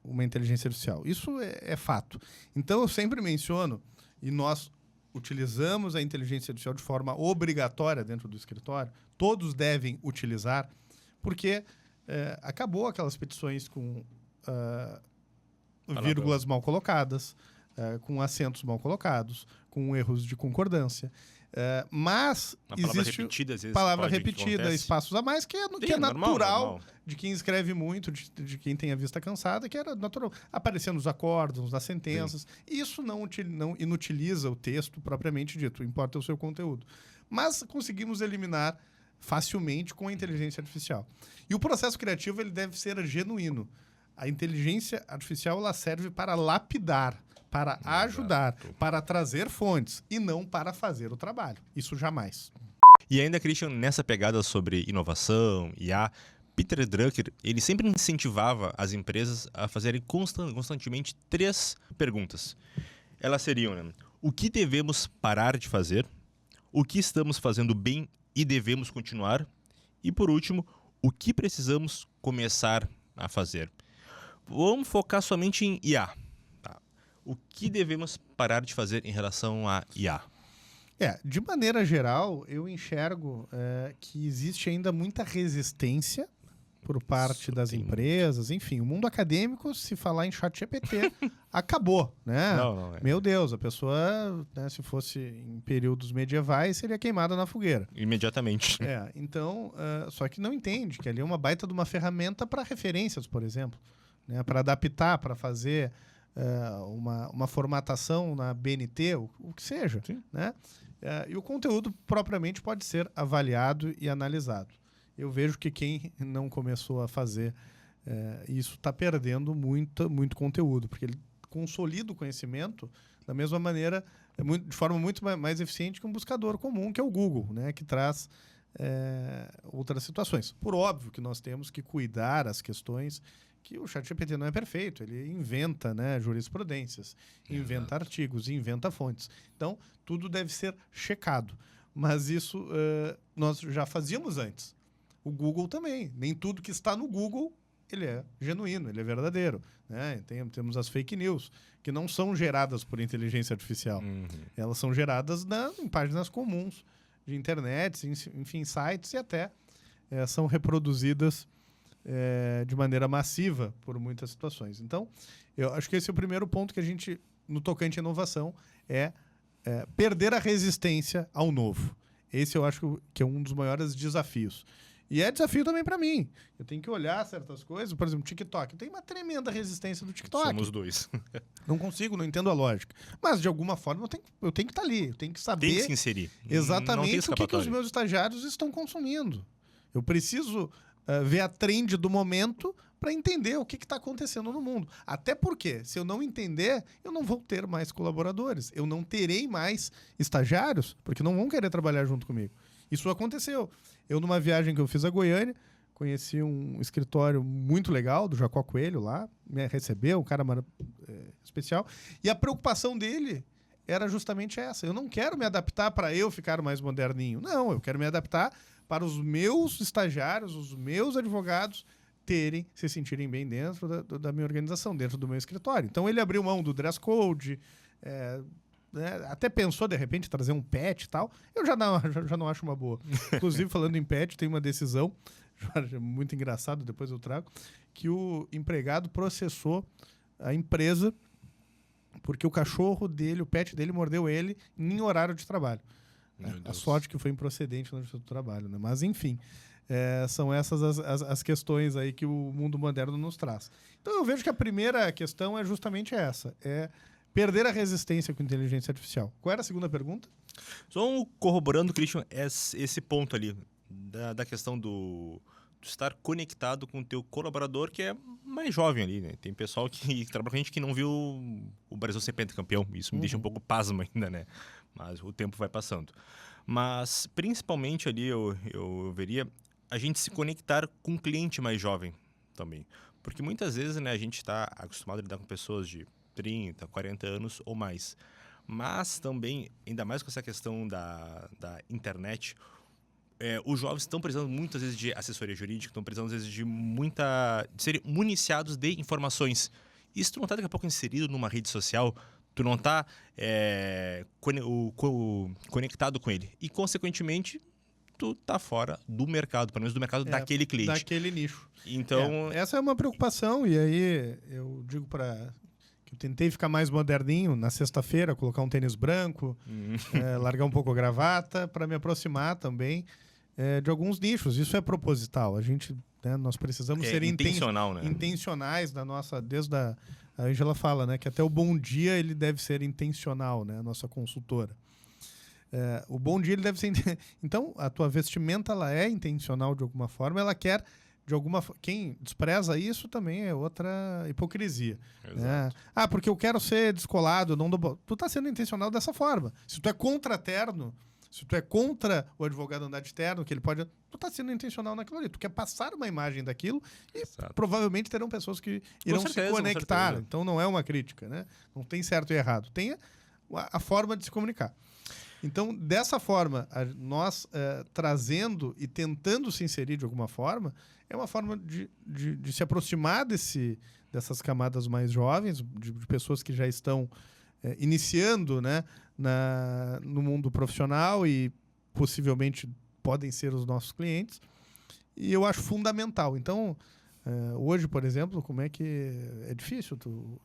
Speaker 2: uma inteligência artificial. Isso é fato. Então, eu sempre menciono, e nós utilizamos a inteligência artificial de forma obrigatória dentro do escritório, todos devem utilizar, porque acabou aquelas petições com vírgulas mal colocadas, com acentos mal colocados, com erros de concordância. Mas existe palavra repetida, espaços a mais, que é natural de quem escreve muito, de quem tem a vista cansada, que era natural. Aparecendo nos acordos, nas sentenças. Sim. Isso não inutiliza o texto propriamente dito, importa o seu conteúdo. Mas conseguimos eliminar facilmente com a inteligência artificial. E o processo criativo ele deve ser genuíno. A inteligência artificial ela serve para lapidar, para ajudar, para trazer fontes e não para fazer o trabalho. Isso jamais.
Speaker 1: E ainda, Christian, nessa pegada sobre inovação, IA, Peter Drucker, ele sempre incentivava as empresas a fazerem constantemente 3 perguntas. Elas seriam, né? O que devemos parar de fazer? O que estamos fazendo bem e devemos continuar? E, por último, o que precisamos começar a fazer? Vamos focar somente em IA. O que devemos parar de fazer em relação à IA?
Speaker 2: De maneira geral, eu enxergo que existe ainda muita resistência por parte das empresas. Enfim, o mundo acadêmico, se falar em ChatGPT, acabou, né?
Speaker 1: Não,
Speaker 2: Meu Deus, a pessoa, né, se fosse em períodos medievais, seria queimada na fogueira.
Speaker 1: Imediatamente.
Speaker 2: Então, só que não entende que ali é uma baita de uma ferramenta para referências, por exemplo, né, para adaptar, para fazer uma formatação na BNT, o que seja, né? E o conteúdo propriamente pode ser avaliado e analisado. Eu vejo que quem não começou a fazer isso está perdendo muito conteúdo, porque ele consolida o conhecimento da mesma maneira, de forma muito mais eficiente que um buscador comum, que é o Google, né, que traz outras situações. Por óbvio que nós temos que cuidar as questões que o ChatGPT não é perfeito, ele inventa, né, jurisprudências, inventa artigos, inventa fontes. Então, tudo deve ser checado. Mas isso nós já fazíamos antes. O Google também. Nem tudo que está no Google ele é genuíno, ele é verdadeiro, né? Temos as fake news, que não são geradas por inteligência artificial. Elas são geradas em páginas comuns de internet, enfim, sites, e até são reproduzidas de maneira massiva por muitas situações. Então, eu acho que esse é o primeiro ponto que a gente, no tocante à inovação, perder a resistência ao novo. Esse eu acho que é um dos maiores desafios. E é desafio também para mim. Eu tenho que olhar certas coisas, por exemplo, TikTok. Eu tenho uma tremenda resistência do TikTok.
Speaker 1: Somos dois.
Speaker 2: Não consigo, não entendo a lógica. Mas, de alguma forma, eu tenho que estar ali. Eu tenho que saber
Speaker 1: tem que se inserir.
Speaker 2: Exatamente o que os meus estagiários estão consumindo. Eu preciso ver a trend do momento para entender o que está acontecendo no mundo. Até porque, se eu não entender, eu não vou ter mais colaboradores. Eu não terei mais estagiários, porque não vão querer trabalhar junto comigo. Isso aconteceu. Eu, numa viagem que eu fiz a Goiânia, conheci um escritório muito legal, do Jacó Coelho lá, me recebeu, um cara especial. E a preocupação dele era justamente essa. Eu não quero me adaptar para eu ficar mais moderninho. Não, eu quero me adaptar para os meus estagiários, os meus advogados se sentirem bem dentro da minha organização, dentro do meu escritório. Então, ele abriu mão do dress code, né, até pensou, de repente, trazer um pet e tal. Eu já não acho uma boa. Inclusive, falando em pet, tem uma decisão, muito engraçado, depois eu trago, que o empregado processou a empresa porque o cachorro dele, o pet dele, mordeu ele em horário de trabalho. A sorte que foi improcedente no Justiça do Trabalho, né? Mas, enfim, são essas as questões aí que o mundo moderno nos traz. Então, eu vejo que a primeira questão é justamente essa, perder a resistência com inteligência artificial. Qual era a segunda pergunta?
Speaker 1: Só corroborando, Christian, esse ponto ali, da questão do estar conectado com o teu colaborador, que é mais jovem ali, né? Tem pessoal que trabalha com a gente que não viu o Brasil ser pentacampeão. Isso me deixa um pouco pasmo ainda, né? Mas o tempo vai passando. Mas, principalmente ali, eu veria a gente se conectar com um cliente mais jovem também. Porque muitas vezes, né, a gente está acostumado a lidar com pessoas de 30, 40 anos ou mais. Mas também, ainda mais com essa questão da internet, os jovens estão precisando muitas vezes de assessoria jurídica, estão precisando às vezes de serem municiados de informações. E se tu não está daqui a pouco inserido numa rede social, tu não está conectado com ele. E, consequentemente, tu tá fora do mercado, pelo menos do mercado daquele cliente.
Speaker 2: Daquele nicho.
Speaker 1: Então,
Speaker 2: essa é uma preocupação, e aí eu digo que eu tentei ficar mais moderninho na sexta-feira, colocar um tênis branco, largar um pouco a gravata, para me aproximar também de alguns nichos. Isso é proposital. Nós precisamos ser
Speaker 1: intencional, né?
Speaker 2: intencionais da nossa... Desde a Ângela fala, né, que até o Bom Dia ele deve ser intencional, né, a nossa consultora. O Bom Dia ele deve ser... Então, a tua vestimenta ela é intencional de alguma forma, ela quer... Quem despreza isso também é outra hipocrisia. Né? Porque eu quero ser descolado, não dou... Tu tá sendo intencional dessa forma. Se tu é contra terno, se tu é contra o advogado andar de terno, que ele pode... Tu tá sendo intencional naquilo ali. Tu quer passar uma imagem daquilo e provavelmente terão pessoas que irão se conectar. Então não é uma crítica, né? Não tem certo e errado. Tem a forma de se comunicar. Então, dessa forma, nós trazendo e tentando se inserir de alguma forma, é uma forma de se aproximar dessas camadas mais jovens, de pessoas que já estão iniciando, né, no mundo profissional e possivelmente podem ser os nossos clientes. E eu acho fundamental. Então, hoje, por exemplo, como é que é difícil tu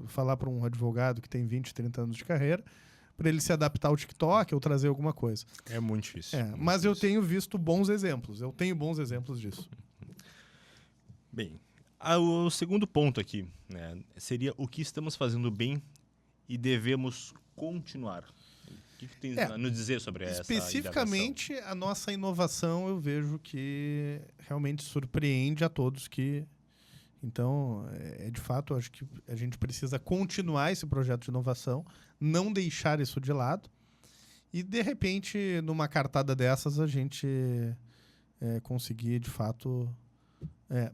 Speaker 2: falar para um advogado que tem 20, 30 anos de carreira para ele se adaptar ao TikTok ou trazer alguma coisa.
Speaker 1: É muito difícil.
Speaker 2: Mas eu tenho visto bons exemplos. Eu tenho bons exemplos disso.
Speaker 1: Bem, o segundo ponto aqui, né, seria o que estamos fazendo bem e devemos continuar. O que tem a nos dizer sobre essa
Speaker 2: especificamente, indagação? A nossa inovação, eu vejo que realmente surpreende a todos que... Então, de fato, acho que a gente precisa continuar esse projeto de inovação, não deixar isso de lado e, de repente, numa cartada dessas, a gente conseguir, de fato,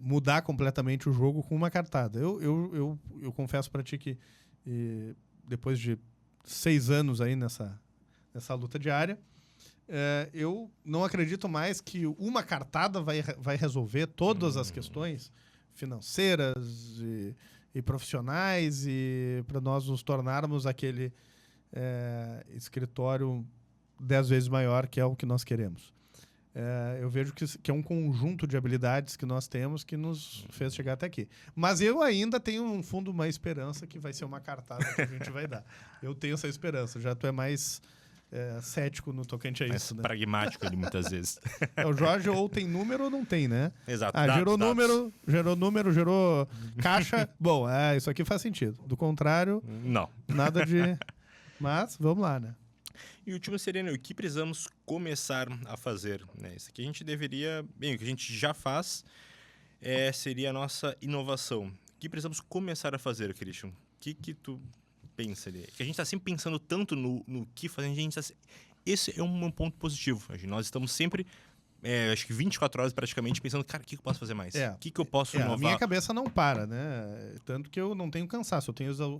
Speaker 2: mudar completamente o jogo com uma cartada. Eu confesso para ti que, depois de 6 anos aí nessa luta diária, eu não acredito mais que uma cartada vai resolver todas as questões financeiras e profissionais e para nós nos tornarmos aquele escritório 10 vezes maior que é o que nós queremos. Eu vejo que é um conjunto de habilidades que nós temos que nos fez chegar até aqui. Mas eu ainda tenho no fundo uma esperança que vai ser uma cartada que a gente vai dar. Eu tenho essa esperança. Já tu é mais cético no tocante a isso, né?
Speaker 1: Pragmático ali, muitas vezes.
Speaker 2: O Jorge ou tem número ou não tem, né?
Speaker 1: Exato.
Speaker 2: Gerou número, gerou caixa. Bom, isso aqui faz sentido. Do contrário,
Speaker 1: não.
Speaker 2: Nada de... Mas, vamos lá, né?
Speaker 1: E o último seria, né, o que precisamos começar a fazer, né? Isso aqui a gente deveria... Bem, o que a gente já faz seria a nossa inovação. O que precisamos começar a fazer, Christian? O que tu pensa ali? Que a gente está sempre pensando tanto no que fazer, esse é um ponto positivo. Nós estamos sempre, acho que 24 horas praticamente, pensando, cara, o que eu posso fazer mais? O que eu posso inovar?
Speaker 2: A minha cabeça não para, né? Tanto que eu não tenho cansaço.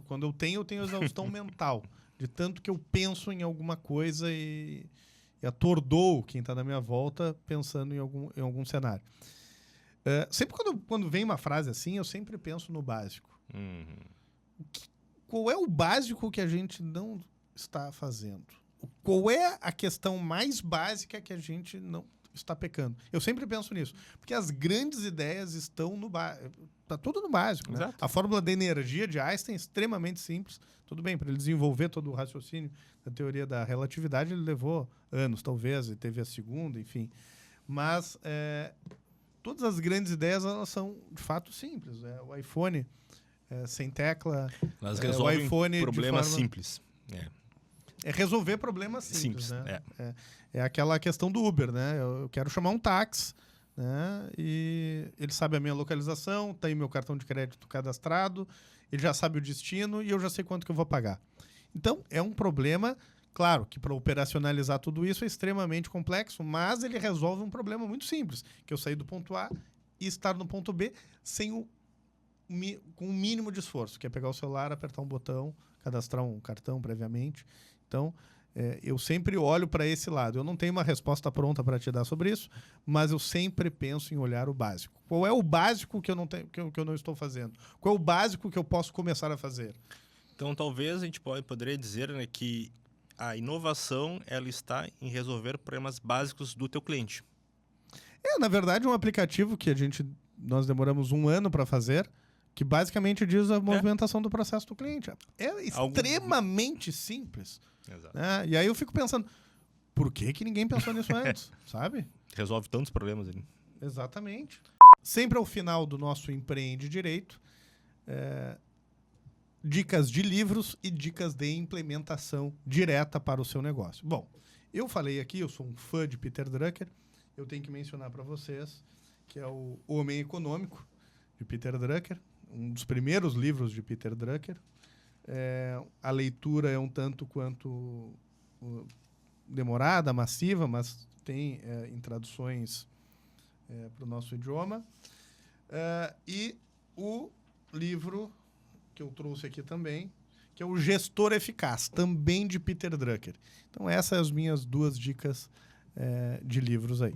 Speaker 2: Quando eu tenho exaustão mental. De tanto que eu penso em alguma coisa e e atordou quem está na minha volta pensando em algum cenário. Sempre quando vem uma frase assim, eu sempre penso no básico. Qual é o básico que a gente não está fazendo? Qual é a questão mais básica que a gente não está pecando? Eu sempre penso nisso. Porque as grandes ideias estão no básico. Está tudo no básico. Né? A fórmula da energia de Einstein é extremamente simples. Tudo bem, para ele desenvolver todo o raciocínio da teoria da relatividade, ele levou anos, talvez, e teve a segunda, enfim. Mas todas as grandes ideias elas são, de fato, simples. O iPhone sem tecla.
Speaker 1: Elas resolvem
Speaker 2: o iPhone
Speaker 1: problemas simples.
Speaker 2: É resolver problemas simples. Né?
Speaker 1: É
Speaker 2: aquela questão do Uber, né? Eu quero chamar um táxi, né? E ele sabe a minha localização, tem meu cartão de crédito cadastrado, ele já sabe o destino e eu já sei quanto que eu vou pagar. Então, é um problema, claro, que para operacionalizar tudo isso é extremamente complexo, mas ele resolve um problema muito simples, que eu sair do ponto A e estar no ponto B com o mínimo de esforço, que é pegar o celular, apertar um botão, cadastrar um cartão previamente. Então, eu sempre olho para esse lado. Eu não tenho uma resposta pronta para te dar sobre isso, mas eu sempre penso em olhar o básico. Qual é o básico que eu não tenho, que eu não estou fazendo? Qual é o básico que eu posso começar a fazer?
Speaker 1: Então, talvez a gente poderia dizer, né, que a inovação ela está em resolver problemas básicos do teu cliente.
Speaker 2: Na verdade, um aplicativo que nós demoramos 1 ano para fazer, que basicamente diz a movimentação do processo do cliente. É extremamente simples.
Speaker 1: Exato.
Speaker 2: Né? E aí eu fico pensando, por que ninguém pensou nisso antes? Sabe?
Speaker 1: Resolve tantos problemas ali.
Speaker 2: Exatamente. Sempre ao final do nosso Empreende Direito, dicas de livros e dicas de implementação direta para o seu negócio. Bom, eu falei aqui, eu sou um fã de Peter Drucker, eu tenho que mencionar para vocês que é o Homem Econômico, de Peter Drucker, um dos primeiros livros de Peter Drucker. A leitura é um tanto quanto demorada, massiva, mas tem em traduções para o nosso idioma. E o livro que eu trouxe aqui também, que é o Gestor Eficaz, também de Peter Drucker. Então, essas são as minhas 2 dicas de livros aí.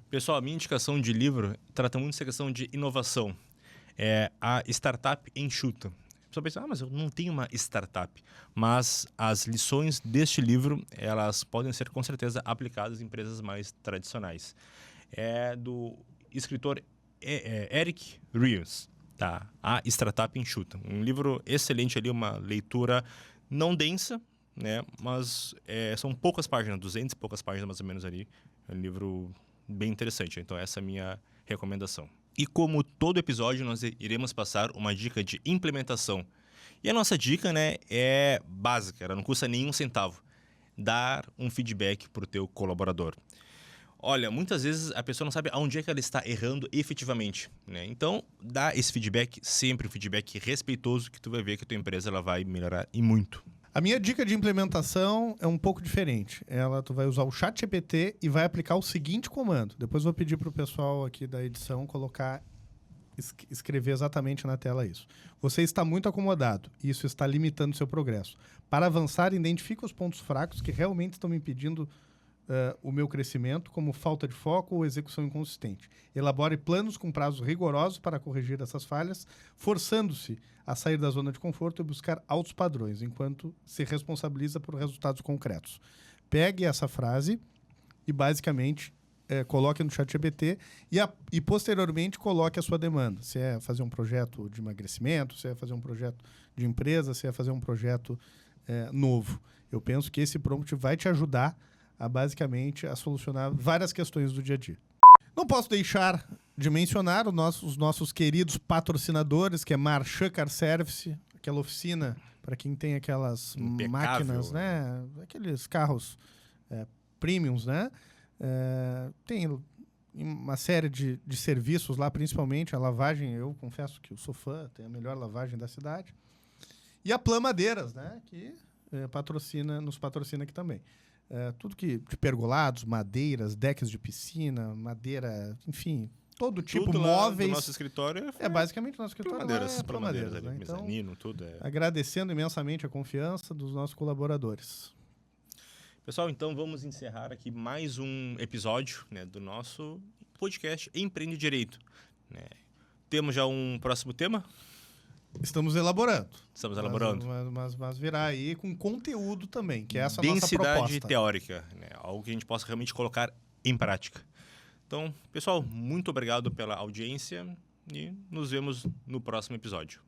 Speaker 1: Pessoal, a minha indicação de livro trata muito dessa questão de inovação. É a Startup Enxuta. A pessoa pensa, mas eu não tenho uma startup. Mas as lições deste livro, elas podem ser com certeza aplicadas em empresas mais tradicionais. É do escritor Eric Ries, tá? A Startup Enxuta. Um livro excelente ali, uma leitura não densa, né? Mas são poucas páginas, 200 e poucas páginas mais ou menos ali. É um livro bem interessante. Então essa é a minha recomendação. E como todo episódio, nós iremos passar uma dica de implementação. E a nossa dica, né, é básica, ela não custa nenhum centavo. Dar um feedback para o teu colaborador. Olha, muitas vezes a pessoa não sabe aonde é que ela está errando efetivamente, né? Então, dá esse feedback, sempre um feedback respeitoso, que tu vai ver que a tua empresa ela vai melhorar e muito.
Speaker 2: A minha dica de implementação é um pouco diferente. Tu vai usar o ChatGPT e vai aplicar o seguinte comando. Depois vou pedir para o pessoal aqui da edição escrever exatamente na tela isso. Você está muito acomodado. Isso está limitando seu progresso. Para avançar, identifique os pontos fracos que realmente estão me impedindo o meu crescimento, como falta de foco ou execução inconsistente. Elabore planos com prazos rigorosos para corrigir essas falhas, forçando-se a sair da zona de conforto e buscar altos padrões, enquanto se responsabiliza por resultados concretos. Pegue essa frase e, basicamente, coloque no ChatGPT e, posteriormente, coloque a sua demanda. Se é fazer um projeto de emagrecimento, se é fazer um projeto de empresa, se é fazer um projeto novo. Eu penso que esse prompt vai te ajudar basicamente a solucionar várias questões do dia a dia. Não posso deixar de mencionar os nossos queridos patrocinadores, que é Marchand Car Service, aquela oficina para quem tem aquelas máquinas, né? Aqueles carros premiums, né? Tem uma série de serviços lá, principalmente a lavagem. Eu confesso que eu sou fã, tem a melhor lavagem da cidade. E a Plan Madeiras, né? Que nos patrocina aqui também. Tudo de pergolados, madeiras, decks de piscina, madeira, enfim, todo tipo,
Speaker 1: tudo
Speaker 2: móveis.
Speaker 1: Nosso escritório
Speaker 2: basicamente nosso escritório
Speaker 1: Madeiras,
Speaker 2: né? Então,
Speaker 1: mezanino, tudo.
Speaker 2: Agradecendo imensamente a confiança dos nossos colaboradores.
Speaker 1: Pessoal, então vamos encerrar aqui mais um episódio, né, do nosso podcast Empreende Direito. Né? Temos já um próximo tema?
Speaker 2: Estamos elaborando.
Speaker 1: Estamos elaborando.
Speaker 2: Mas virá aí com conteúdo também, que é essa a nossa
Speaker 1: Densidade
Speaker 2: proposta.
Speaker 1: teórica, né? Algo que a gente possa realmente colocar em prática. Então, pessoal, muito obrigado pela audiência e nos vemos no próximo episódio.